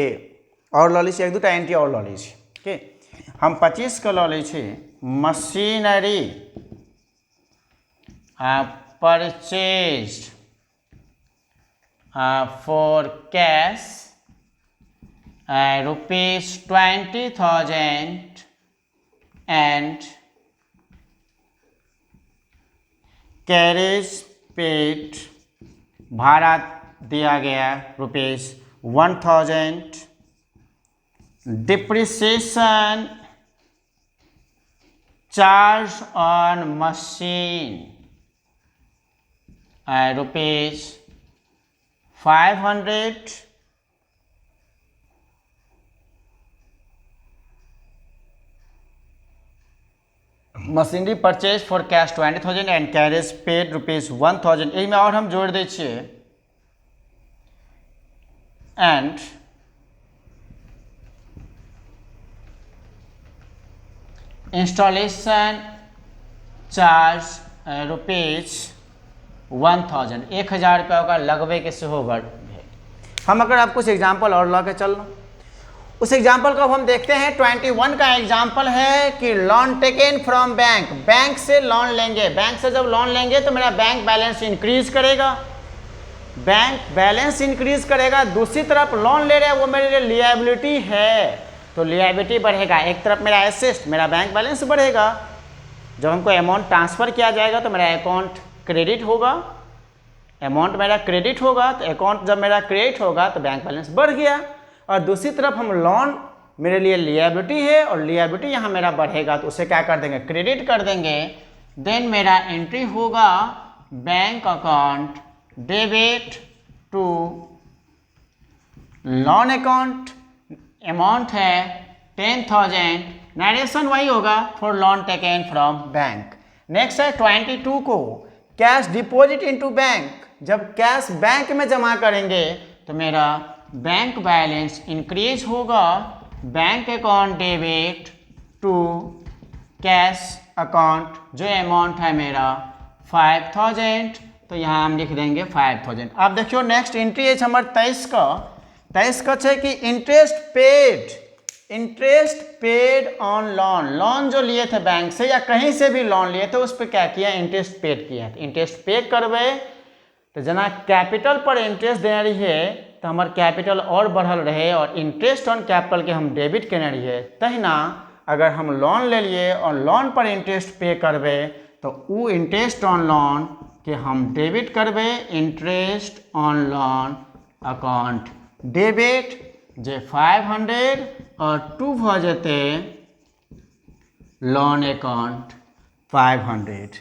और लऽ लै छी, एक दूटा एंट्री और लऽ लै छी। ठीक, हम 25 के लऽ लै छी machinery purchased for cash rupees 20,000 and carriage paid भाड़ा दिया गया rupees 1000। Depreciation charge on machine rupees 500। Machinery purchase for cash 20,000 and carriage paid rupees 1000। एहिमे और हम जोड़ दै छियै एंड इंस्टॉलेशन चार्ज रुपीस 1000, 1000 रुपया ओकरा लगबे के सेहो भेल। हम अगर आपको कुछ एग्जाम्पल और ला के चलना, उस एग्जाम्पल को हम देखते हैं। 21 का एग्जाम्पल है कि loan taken from bank, bank से लोन लेंगे, बैंक से जब लोन लेंगे तो मेरा बैंक बैलेंस इंक्रीज करेगा, बैंक बैलेंस इंक्रीज करेगा। दूसरी तरफ लोन ले रहे हैं वो मेरे लिए लिएबिलिटी है, तो लिएबिलिटी बढ़ेगा। एक तरफ मेरा एसेट, मेरा बैंक बैलेंस बढ़ेगा। जब हमको अमाउंट ट्रांसफ़र किया जाएगा तो मेरा अकाउंट क्रेडिट होगा, अमाउंट मेरा क्रेडिट होगा, तो अकाउंट जब मेरा क्रेडिट होगा तो बैंक बैलेंस बढ़ गया। और दूसरी तरफ हम लोन मेरे लिए लिएबिलिटी है और लिएबिलिटी यहाँ मेरा बढ़ेगा, तो उसे क्या कर देंगे, क्रेडिट कर देंगे। देन मेरा एंट्री होगा bank account debit to loan account, amount है 10,000, नरेशन वही होगा for loan taken from bank. Next है 22 को कैश डिपॉजिट इनटू बैंक, जब कैश बैंक में जमा करेंगे तो मेरा बैंक बैलेंस इंक्रीज होगा, bank account debit to cash account, जो अमाउंट है मेरा 5000, तो यहाँ हम लिख देंगे 5000। अब देखियो नेक्स्ट एंट्री है हमारे 23 का है कि interest paid on loan, loan जो लिए थे बैंक से या कहीं से भी लोन लिए थे उस पर क्या किया, इंटरेस्ट पेड किया। तो इंटरेस्ट पे करबे तो जना कैपिटल पर इंटरेस्ट देने रहिए तो हमार कैपिटल और बढ़ल रहे और इंटरेस्ट ऑन कैपिटल के हम डेबिट केने रहिए। तहिना अगर हम लोन ले लिए और लोन पर इंटरेस्ट पे करबे तो वो इंटरेस्ट ऑन लोन के हम डेबिट करबे, interest on loan account debit जे 500 और 2 भ जेते लोन अकाउंट 500।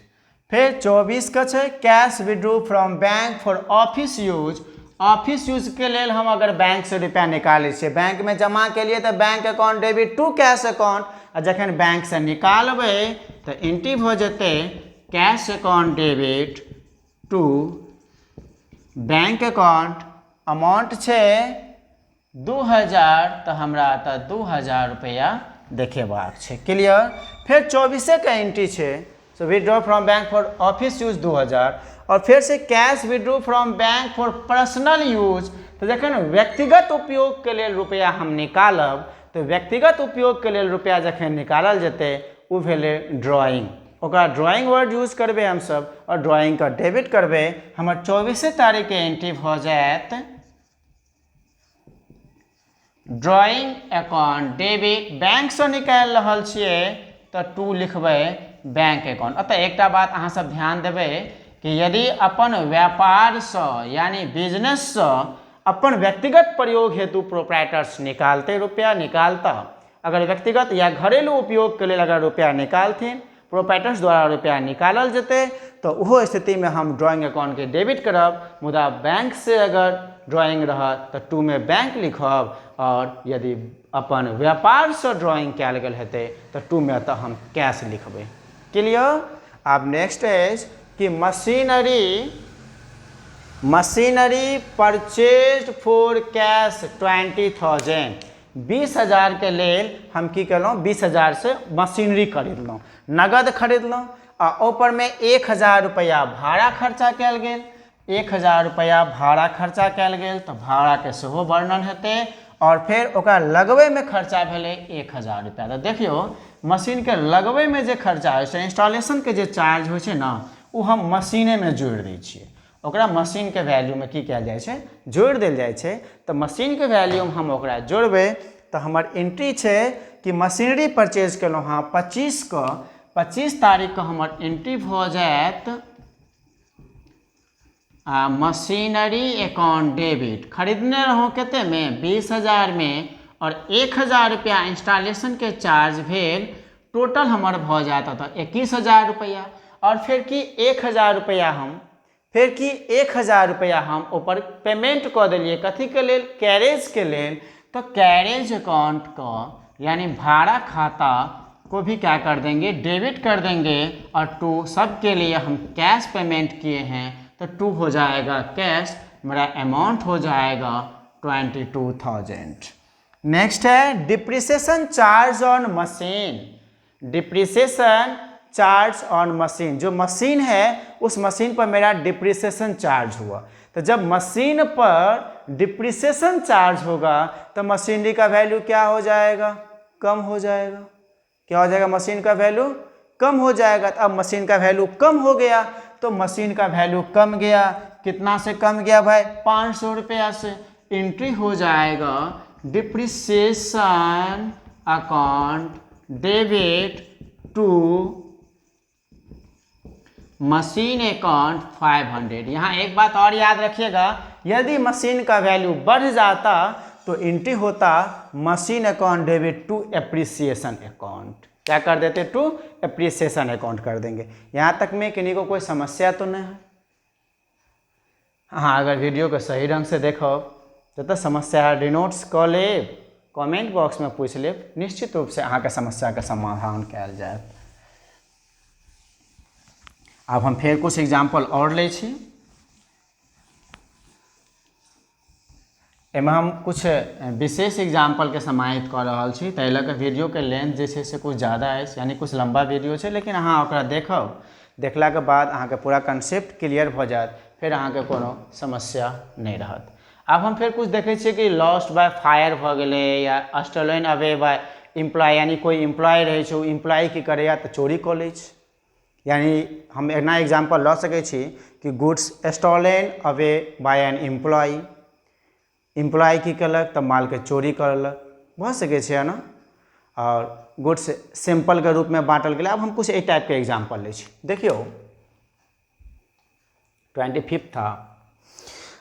फिर 24 का है cash withdrew from bank for office use, office use के लेल हम अगर बैंक से रुपया निकाले छे, बैंक में जमा के लिए तो bank account debit to cash account, और जखन बैंक से निकालबे तो एंट्री भ जेते cash account debit to bank account, amount छे 2000, तो हमरा तो 2000 रुपया देखेबाक छे। क्लियर। फिर 24 का एंट्री छे, so withdraw from bank for office use 2000, और फिर से cash withdraw from bank for personal use, तो जखन व्यक्तिगत उपयोग के लिए रुपया हम निकालब तो व्यक्तिगत उपयोग के लिए रुपया जखन निकालल जेते वो भेले ड्राइंग, ओकरा ड्राइंग वर्ड यूज करबे हम सब और ड्राइंग का डेबिट करबे। हमर 24 तारीख के एंट्री भ जात ड्राइंग अकाउंट डेबिट, बैंक से निकाल रहल छिए तो 2 लिखबे बैंक अकाउंट। अतः एक बात अहाँ सब ध्यान देवे कि यदि अपन व्यापार से यानी बिजनेस से अपन व्यक्तिगत प्रयोग हेतु प्रोप्राइटर्स निकालते रुपया निकालता, अगर व्यक्तिगत या घरेलू उपयोग के लिए अगर रुपया निकालथिन प्रोप्राइटर्स द्वारा रुपया निकालल जते तो वो स्थिति में हम ड्राइंग अकाउंट के डेबिट करब। मुदा बैंक से अगर ड्राइंग रह तो 2 में बैंक लिखब, और यदि अपन व्यापार से ड्राइंग कैल गेल हेतै तो 2 में तो हम कैश लिखबै। क्लियर। अब नेक्स्ट एज कि मशीनरी परचेज फॉर कैश 20,000, 20,000 के लेल हम की कलहुँ 20,000 से मशीनरी खरीदलहुँ, नगद खरीदलहुँ, आ ऊपर में 1,000 रुपया भाड़ा खर्चा कैल गेल, 1,000 रुपया भाड़ा खर्चा कैल गेल तो भाड़ा के सेहो वर्णन हेतै, और फिर ओकरा लगबै में खर्चा भेलै 1,000 रुपया। तो देखियो मशीन के लगबै में जे खर्चा होइ छै, इंस्टॉलेशन के जे चार्ज होइ छै ना, वो हम मशीने में जोड़ि दै छियै, ओकरा मशीन के वैल्यू में की कयल जाइ छै जोड़ि देल जाइ छै। तो मशीन के वैल्यू में हम ओकरा जोड़बै तो हमर एंट्री छै कि मशीनरी परचेज केलहुँ हाँ 25 तारीख को हमर एंट्री भ जायत मशीनरी अकाउंट डेबिट, खरीदने रहूँ केते में 20,000 में, और 1,000 रुपया इंस्टॉलेशन के चार्ज भेल, टोटल हमर भ जाता तो 21,000 रुपया। और फिर कि 1,000 रुपया हम ऊपर पेमेंट कऽ देलिए कथी के लेल, कैरेज के लेल। तो कैरेज अकाउंट को यानी भाड़ा खाता को भी क्या कर देंगे डेबिट कर देंगे, और 2 सब के लिए हम कैश पेमेंट किए हैं तो 2 हो जाएगा कैश, मेरा अमाउंट हो जाएगा 22,000। नेक्स्ट है depreciation charge on machine. Depreciation charge on machine, जो मशीन है उस मशीन पर मेरा डिप्रिसिएशन चार्ज हुआ, तो जब मशीन पर डिप्रिसिएशन चार्ज होगा तो मशीनरी का वैल्यू क्या हो जाएगा, कम हो जाएगा। क्या हो जाएगा, मशीन का वैल्यू कम हो जाएगा। तो अब मशीन का वैल्यू कम हो गया तो मशीन का वैल्यू कम गया, कितना से कम गया भाई 500 रुपया से। एंट्री हो जाएगा depreciation account debit to machine account 500। यहाँ एक बात और याद रखिएगा, यदि मशीन का वैल्यू बढ़ जाता तो एंट्री होता machine account debit to appreciation account. क्या कर देते, टू एप्रिसिएशन अकाउंट कर देंगे। यहाँ तक में किन्हीं को कोई समस्या तो नहीं है? हाँ, अगर वीडियो को सही ढंग से देखो तो समस्या डिनोट्स कऽ लेब, कमेंट बॉक्स में पूछ लेब, निश्चित रूप से अहाँ के समस्या के समाधान कयल जायत। अब हम फिर कुछ एग्जाम्पल और ले छी। एहिमे हम कुछ विशेष एग्जाम्पल के समाहित कर रहल छी, ताहि लऽ कऽ वीडियो के लेंथ जे छै से कुछ ज़्यादा है, यानी कुछ लंबा वीडियो छै, लेकिन अहाँ ओकरा देखब, देखला के बाद अहाँ के पूरा कंसेप्ट क्लियर भऽ जायत, फिर अहाँ के कोनो समस्या नहीं रहत। अब हम फिर कुछ देखे छियै कि लॉस्ट बाय फायर भऽ गेलै, या स्टोलन अवे बाय एम्प्लॉय, यानी कोई एम्प्लॉय रहै छै, एम्प्लॉय की करैया तऽ चोरी कऽ लै छै। यानी हम एना एग्जाम्पल लऽ सकै छी कि goods stolen away by an employee, employee की कलक तऽ माल के चोरी करलक, भऽ सकै छै ना। और गुड्स सैंपल के रूप में बांटल गेलै। अब हम कुछ एहि टाइप के एग्जाम्पल ले छी। देखियो 25 था,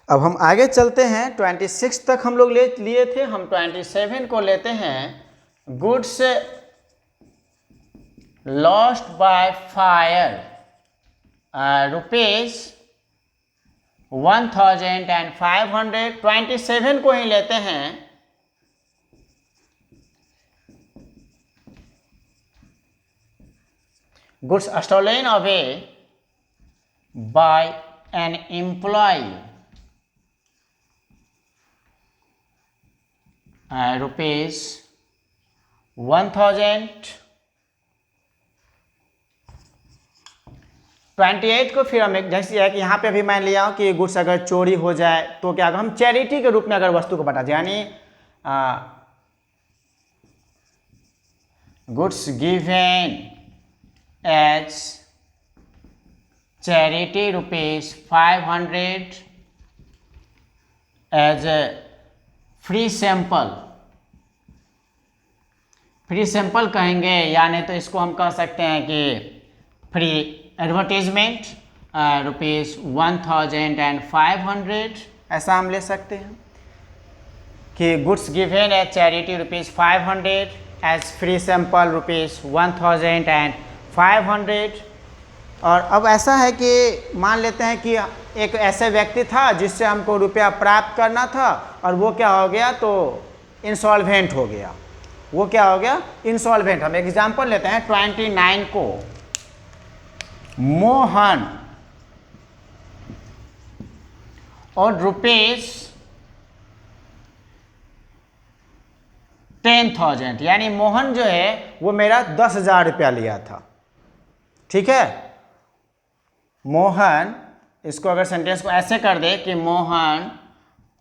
अब हम आगे चलते हैं 26 तक हम लोग लिए थे, हम 27 को लेते हैं। Goods lost by fire rupees 1,500, 27 को ही लेते हैं। Goods stolen away by an employee rupees 1,000। 28 को फिर हम एक जैसे है कि यहाँ पे अभी मान लिया हूँ कि गुड्स अगर चोरी हो जाए तो क्या हम चैरिटी के रूप में अगर वस्तु को बता दें, यानी goods given as charity rupees 500 as a free sample. Free sample कहेंगे, या नहीं तो इसको हम कह सकते हैं कि फ्री एडवर्टीजमेंट, ₹1,500, ऐसा हम ले सकते हैं कि goods given as charity ₹500, as free sample ₹1,500। और अब ऐसा है कि मान लेते हैं कि एक ऐसे व्यक्ति था जिससे हमको रुपया प्राप्त करना था और वो क्या हो गया, तो इंसॉल्वेंट हो गया। वो क्या हो गया, इंसॉल्वेंट। हम एग्जांपल लेते हैं 29 को। मोहन और ₹10,000, यानी मोहन जो है वो मेरा 10,000 रुपया लिया था। ठीक है, मोहन, इसको अगर सेंटेंस को ऐसे कर दे कि Mohan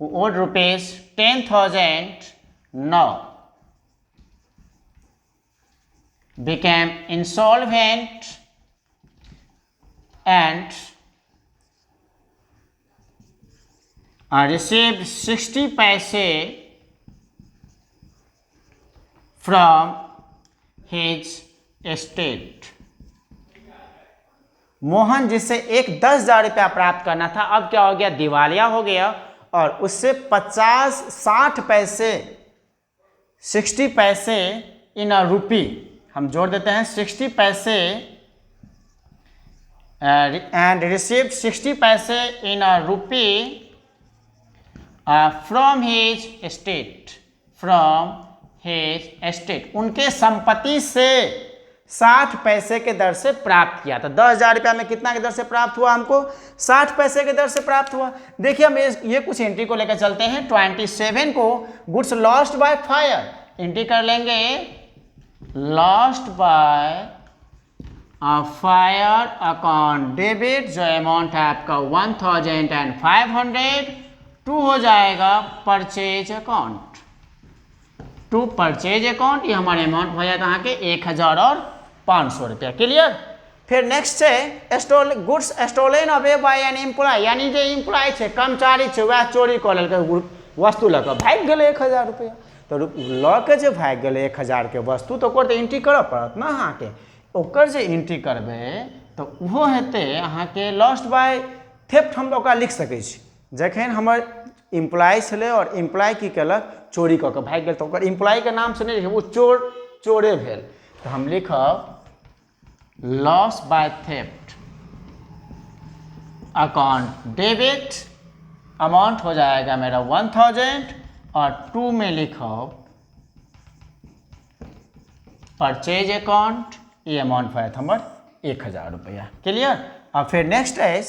owed ₹10,000 now became insolvent and received 60 पैसे from his estate। मोहन जिससे एक 10,000 रुपया प्राप्त करना था, अब क्या हो गया, दिवालिया हो गया और उससे 60 पैसे 60 पैसे इन अ रूपी, हम जोड़ देते हैं 60 पैसे, एंड रिसीव्ड 60 पैसे इन अ रूपी from his estate, from his estate, उनके संपत्ति से 60 पैसे के दर से प्राप्त किया था। 10,000 रुपया में कितना के दर से प्राप्त हुआ, हमको 60 पैसे के दर से प्राप्त हुआ। देखिए हम ये कुछ एंट्री को लेकर चलते हैं। 27 को goods lost by fire, entry कर लेंगे lost by fire account debit, जो अमाउंट है आपका 1,500, टू हो जाएगा purchase account, to purchase account, ये हमारे अमाउंट हो जाएगा यहाँ के 1,500 रुपया। क्लियर। फिर नेक्स्ट है goods stolen away by an employee, यानी जो एम्प्लॉय है, कर्मचारी है, वह चोरी कर लेलकै वस्तु लऽ कऽ भागि गेलै 1,000 रुपया। तो लऽ के जे भागि गेलै 1,000 के वस्तु, तो ओकर तऽ एंट्री करऽ पड़त ने अहाँके। ओकर जे एंट्री करबै तऽ ओहो हेतै अहाँके लॉस्ट बाय थेफ्ट, हम ओकरा लिख सकै छी। जखन हमर एम्प्लॉय छलै और एम्प्लॉय की केलक, चोरी कऽ के भागि गेल, तऽ ओकर एम्प्लॉय के नाम से नहीं लिखब, वो चोरे भेल। तो हम लिखब loss by theft account debit, amount हो जाएगा मेरा 1,000 और 2 में लिखब परचेज अकाउंट, ये अमाउंट है हमार 1,000 रुपया। क्लियर। और फिर नेक्स्ट है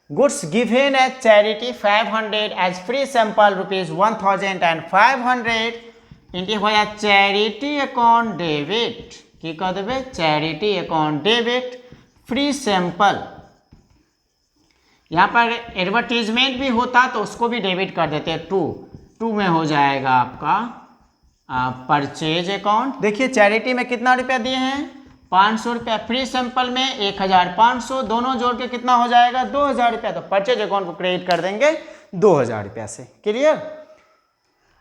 goods given as charity 500, as free sample ₹1,500, इनके हो जाए चैरिटी अकाउंट डेबिट, की कह देवे charity account debit, free sample. यहाँ पर एडवर्टीजमेंट भी होता तो उसको भी डेबिट कर देते, 2 में हो जाएगा आपका परचेज अकाउंट। देखिए चैरिटी में कितना रुपया दिए हैं, 500 रुपया, फ्री सैंपल में 1,500, दोनों जोड़ के कितना हो जाएगा 2,000 रुपया। तो परचेज अकाउंट को क्रेडिट कर देंगे 2,000 रुपया से। क्लियर।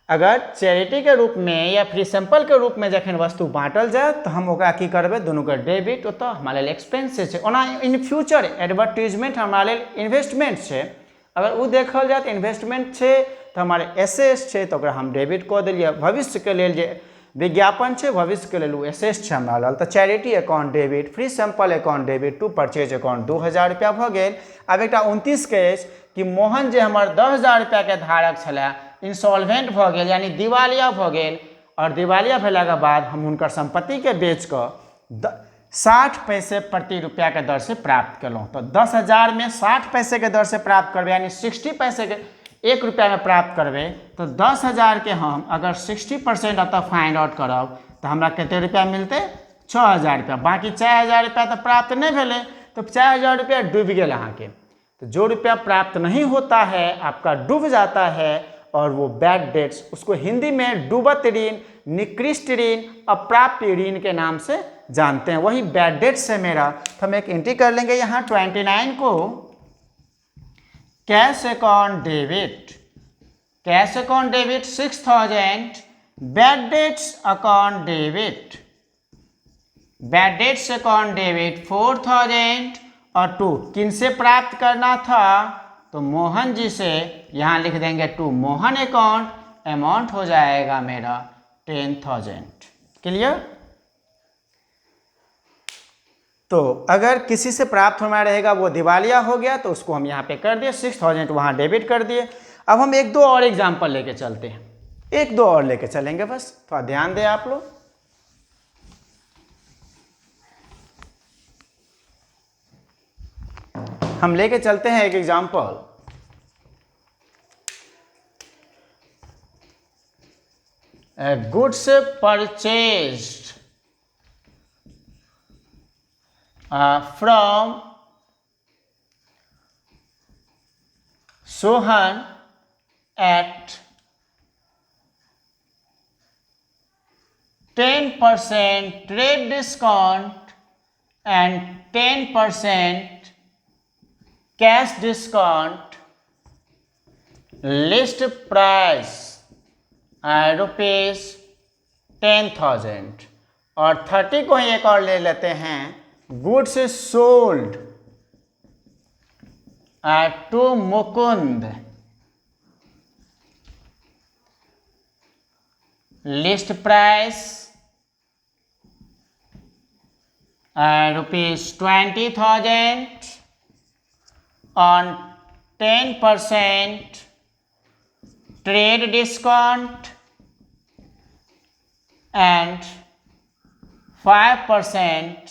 अगर चैरिटी के रूप में या फ्री सैंपल के रूप में जखन वस्तु बांटल जाए तो हम ओकरा की करबे, दोनों के डेबिट, तो हमारे लिए एक्सपेंसेस है। ओना इन फ्यूचर एडवर्टीजमेंट हमारे लिए इन्वेस्टमेंट है। अगर वो देखल जाए तो इन्वेस्टमेंट है, तो हमारे एसेट्स है, तो ओकरा हम डेबिट कऽ देलिए। भविष्य के लिए जे विज्ञापन है, भविष्य के लिए एसेट्स है हमरा लग, तो charity account debit, free sample account debit, to purchase account 2,000 रुपया भऽ गेल। आब एकटा 29 के अछि कि मोहन जे हमर 10,000 रुपया के धारक छलै, इंसॉल्वेंट भऽ गेल, यानी दिवालिया भऽ गेल, और दिवालिया भेला के बाद हम हुनकर संपत्ति के बेच कऽ 60 पैसे प्रति रुपया के दर से प्राप्त केलहुँ। तो 10,000 में 60 पैसे के दर से प्राप्त करबै, यानी 60 पैसे के 1 रुपया में प्राप्त करबै, तो 10,000 के हम अगर 60% अतः फाइंड आउट करब तो हमरा कते रुपया मिलते, 6,000 रुपया। बाकी 4,000 रुपया तो प्राप्त नहीं भेले, तो 4,000 रुपया डूब गेल अहाँके। तो जो रुपया प्राप्त नहीं होता है आपका डूब जाता है, और वो बैड डेट्स, उसको हिंदी में डूबत ऋण, निकृष्ट ऋण, अप्राप्य ऋण के नाम से जानते हैं, वही बैड डेट्स है मेरा। तो हम एक एंट्री कर लेंगे यहाँ 29 को cash account debit, cash account debit 6,000, bad debts account debit, bad debts account debit 4,000, और 2 किन से प्राप्त करना था? तो मोहन जी से। यहाँ लिख देंगे टू मोहन अकाउंट, अमाउंट हो जाएगा मेरा 10,000। क्लियर? तो अगर किसी से प्राप्त होना रहेगा वो दिवालिया हो गया तो उसको हम यहाँ पे कर दिए, 6,000 वहाँ डेबिट कर दिए। अब हम एक दो और एग्जाम्पल लेके चलते हैं, एक दो और लेके चलेंगे, बस थोड़ा ध्यान दें आप लोग। हम लेके चलते हैं एक example. Goods purchased from Sohan at 10% trade discount and 10% cash discount. List price rupees 10,000 और 30 को एक और ले लेते हैं। Goods sold to Mukund, list price rupees 20,000 on 10% trade discount and 5%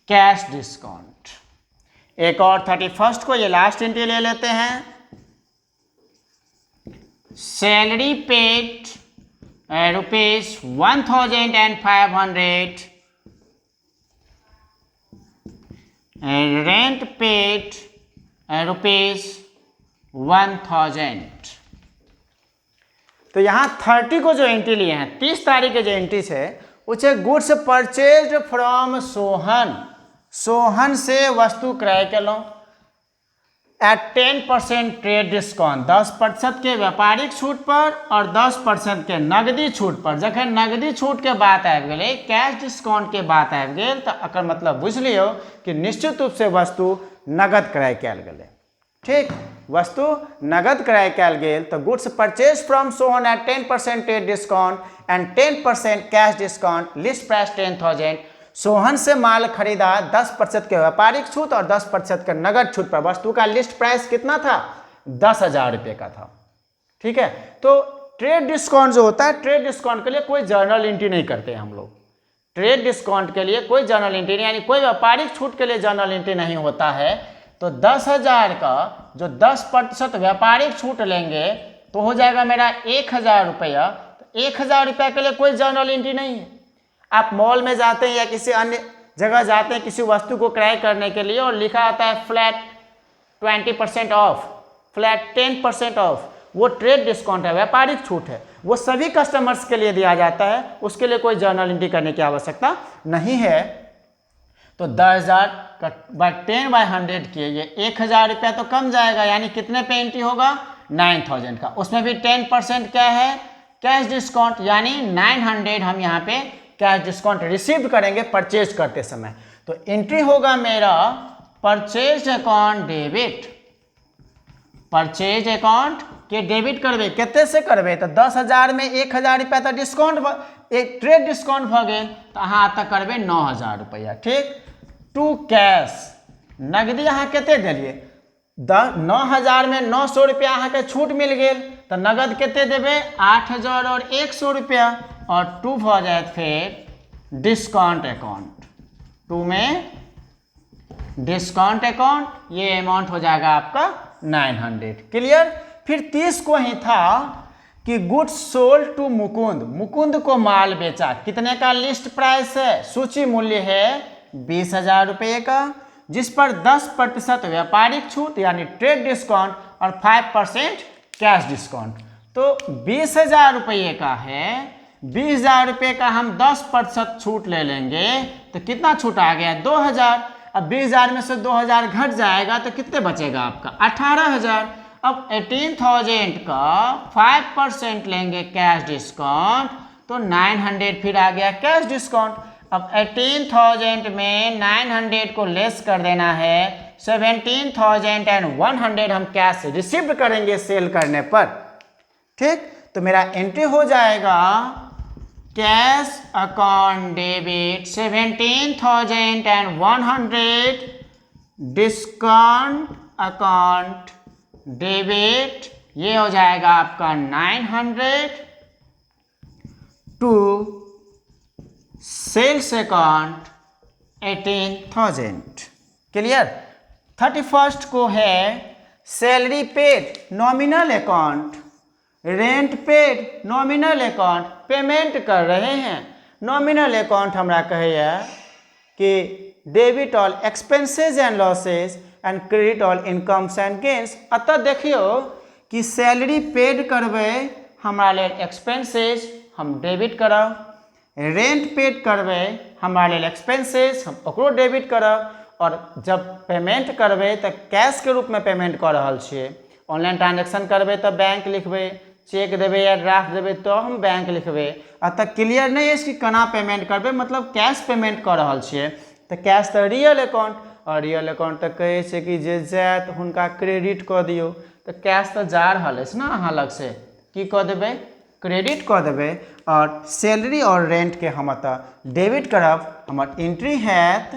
cash discount. एक और 31st को, ये लास्ट एंट्री ले लेते हैं। Salary paid rupees 1,500, rent paid rupees 1,000। तो यहाँ 30 को जो एंट्री लिए हैं, 30 तारीख के जो एंट्री है उसे goods purchased from Sohan, Sohan से वस्तु क्रय केलौं एट 10% ट्रेड डिस्काउंट, 10% के व्यापारिक छूट पर और 10% के नगदी छूट पर। जखन नगदी छूट के बात आबि गेलै, कैश डिस्काउंट के बात आबि गेल, तो एकर मतलब बुझ लियौ कि निश्चित रूप से वस्तु नगद क्रय कयल गेलै। ठीक, वस्तु नगद क्रय कयल गेल तो goods purchase from Sohan at 10% trade discount and 10% cash discount, list price 10,000। Sohan से माल खरीदा 10% के व्यापारिक छूट और 10% के नगद छूट पर। वस्तु का लिस्ट प्राइस कितना था? 10,000 रुपये का था। ठीक है, तो ट्रेड डिस्काउंट जो होता है, ट्रेड डिस्काउंट के लिए कोई जर्नल एंट्री नहीं करते हम लोग। ट्रेड डिस्काउंट के लिए कोई जर्नल एंट्री नहीं, यानी कोई व्यापारिक छूट के लिए जर्नल एंट्री नहीं होता है। तो 10,000 का जो 10% व्यापारिक छूट लेंगे तो हो जाएगा मेरा 1,000 रुपया। तो 1,000 रुपया के लिए कोई जर्नल एंट्री नहीं है। आप मॉल में जाते हैं या किसी अन्य जगह जाते हैं किसी वस्तु को क्रय करने के लिए और लिखा आता है फ्लैट 20% ऑफ, फ्लैट 10% ऑफ, वो ट्रेड डिस्काउंट है, व्यापारिक छूट है, वो सभी कस्टमर्स के लिए दिया जाता है, उसके लिए कोई जर्नल एंट्री करने की आवश्यकता नहीं है। तो 10,000 का 10/100 किए, ये 1,000 रुपया तो कम जाएगा, यानी कितने पे एंट्री होगा? 9,000 का। उसमें भी 10% क्या है? कैश डिस्काउंट, यानी 900 हम यहाँ पे कैश डिस्काउंट रिसीव करेंगे परचेज करते समय। तो एंट्री होगा मेरा purchase account debit, purchase account के डेबिट करबे, कितने से करबे? तो 10,000 में 1,000 रुपया तो डिस्काउंट, एक ट्रेड डिस्काउंट भ गेल, तो अहाँ तक करबे 9,000 रुपया। ठीक, टू कैश, नगदी अहाँ केते देलिए? 9,000 में 900 रुपया अहाँ के छूट मिल गेल, तो नगद केते देबे? 8,000 और 100 रुपया, और 2 भ जाए फिर डिस्काउंट अकाउंट। 2 में डिस्काउंट अकाउंट, ये अमाउंट हो जाएगा आपका 900। क्लियर? फिर 30 को ही था कि goods sold to Mukund, Mukund को माल बेचा, कितने का लिस्ट प्राइस है? सूची मूल्य है 20,000 रुपये का, जिस पर 10% व्यापारिक छूट यानी ट्रेड डिस्काउंट और 5% कैश डिस्काउंट। तो 20,000 रुपये का है, 20,000 रुपये का हम 10% छूट ले लेंगे तो कितना छूट आ गया? 2,000। अब 20,000 में से 2,000 घट जाएगा तो कितने बचेगा आपका? 18,000। अब 18,000 का 5% लेंगे कैश डिस्काउंट तो 900 फिर आ गया कैश डिस्काउंट। अब 18,000 में 900 को लेस कर देना है, 17,100 हम कैश रिसीव करेंगे सेल करने पर। ठीक, तो मेरा एंट्री हो जाएगा cash account debit 17,100, discount account debit ये हो जाएगा आपका 900 to sales account 18,000। Clear. 31st को है salary paid nominal account, rent paid nominal account, payment कर रहे हैं। नॉमिनल अकाउंट हमरा कहे कि debit all expenses and losses and credit all incomes and gains. अतः देखियो कि सैलरी पेड करबै हमरा लेल एक्सपेंसेस हम डेबिट करब, रेंट पेड करबै हमरा लेल एक्सपेंसेस हम ओकरो डेबिट करब, और जब पेमेंट करबै तऽ कैश के रूप में पेमेंट कर रहल छियै। ऑनलाइन ट्रांजेक्शन करबै तऽ बैंक लिखबै, चेक देबै या ड्राफ्ट देबै तो हम बैंक लिखबै। अतः क्लियर नहीं है कि केना पेमेंट करबै, मतलब कैश पेमेंट कर रहल छियै। तो कैश तो रियल अकाउंट, और रियल अकाउंट तो कहे छै कि जे जायत हुनका क्रेडिट कऽ दियौ। तो कैश तो जा रहल अछि ने अहाँ लग से, की कऽ देबै, क्रेडिट कऽ देबै। और सैलरी और रेंट के हम अतः डेबिट करब। हमर एंट्री हैत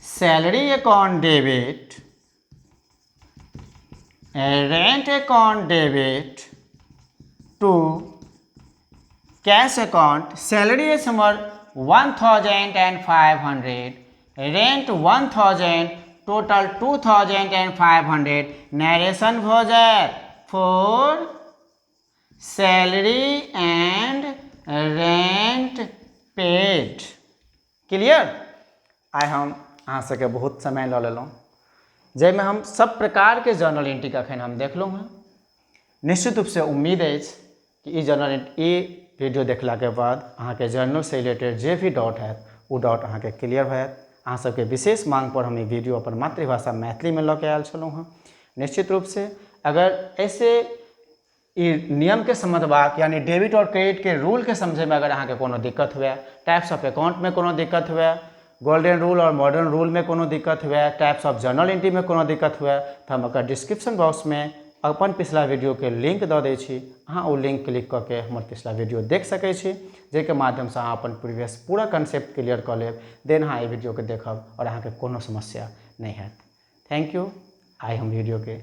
salary account debit, rent account debit to cash account. Salary is हमर 1,500, रेंट 1,000, टोटल 2,500। नरेशन हो जाए for salary and rent paid. Clear. आइ हम अहाँ सबके बहुत समय लऽ लेलहुँ, जाहिमे हम सब प्रकार के जर्नल एंट्री अखन हम देखलहुँ हँ। निश्चित रूप से उम्मीद अछि कि ई जर्नल ई वीडियो देखला के बाद अहाँके जर्नल से रिलेटेड जे भी डाउट हैत वो डाउट अहाँके क्लियर होयत। अहाँ सबके विशेष मांग पर हम ई वीडियो अपन मातृभाषा मैथिली में लऽ के आयल छलहुँ हँ। निश्चित रूप से अगर ऐसे नियम के समझबाक यानी डेबिट और क्रेडिट के रूल के समझे में अगर अहाँके कोनो दिक्कत हुए, टाइप्स ऑफ अकाउंट में कोनो दिक्कत हुए, गोल्डन रूल और मॉडर्न रूल में कोनो दिक्कत हुए, टाइप्स ऑफ जर्नल एंट्री में कोनो दिक्कत हुए, तो हम ओकर डिस्क्रिप्शन बॉक्स में अपन पिछला वीडियो के लिंक दऽ दै छी। अहाँ ओ लिंक क्लिक कऽ के हमर पिछला वीडियो देख सकै छी, जाहिके माध्यम से अहाँ अपन प्रीवियस पूरा कंसेप्ट क्लियर कऽ लेब। देन अहाँ ई वीडियो के देखब और अहाँके कोनो समस्या नहीं हैत। Thank you. आइ हम वीडियो के